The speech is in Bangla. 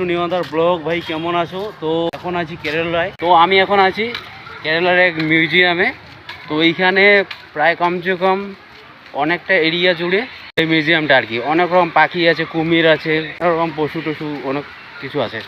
নিয়ন্দার ব্লগ ভাই কেমন আছো? তো এখন আছি কেরালায়। তো আমি এখন আছি কেরালার এক মিউজিয়ামে। তো এইখানে প্রায় কমসে কম অনেকটা এরিয়া জুড়ে এই মিউজিয়ামটা আর কি। অনেক রকম পাখি আছে, কুমির আছে, অনেক রকম পশু টশু অনেক কিছু আছে।